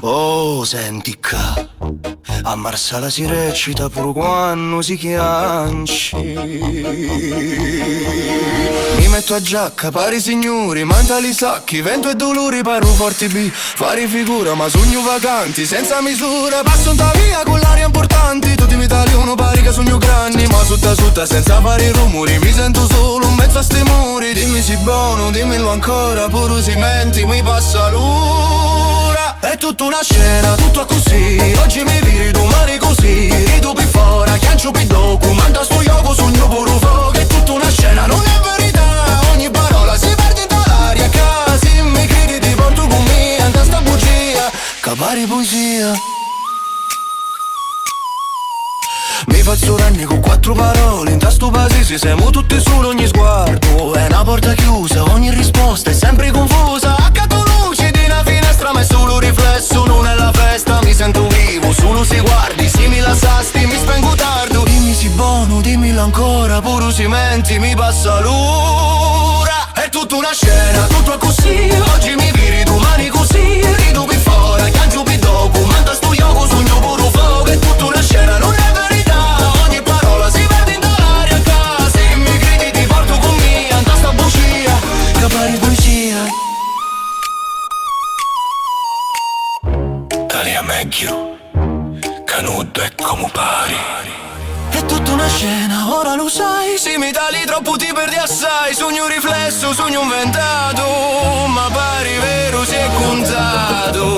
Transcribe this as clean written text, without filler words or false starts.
Oh, senti qua, a Marsala si recita pure quando si chianci. Mi metto a giacca, pari signori, mantali sacchi, vento e dolori, parlo forti B, fare figura, ma sogno vacanti, senza misura, passo da via con l'aria importante, tutti mi italiano pari che sogno grandi, ma sutta senza fare rumori, mi sento solo in mezzo a sti muri, dimmi si buono, dimmelo ancora, pure si menti, mi passa l'ora, è tutta una scena, tutto così, oggi mi viri, domani così, rido più fuori, chiancio più docu, manda sto yogo, sogno pure fuoco, è tutta una scena, non è verità, ogni parola si perde dall'aria, casi mi credi ti porto con me, anche sta bugia, capare poesia. Mi faccio ranni con quattro parole, in tasto pasisi siamo tutti solo, ogni sguardo è una porta chiusa, ogni risposta è sempre confusa, accanto luci di una finestra ma è solo riflesso, non è la festa, mi sento vivo, solo se guardi, simile a sasti, mi spengo tardo, dimmi si buono, dimmelo ancora, pure si menti, mi passa l'ora, è tutta una scena, tutto è così, oggi mi viri, domani così, rido più fuori, chiangio più dopo, manda sto yogo, sogno pure fuoco, è tutta una scena, non è verità, ogni parola si perde in dall'aria, casa, se mi credi ti porto con me, anda sta bugia, capare poesia. Dali a meglio, canudo è come pari. È tutta una scena, ora lo sai, se mi tagli troppo ti perdi assai, sogno un riflesso, sogno inventato, ma pari vero si è contato.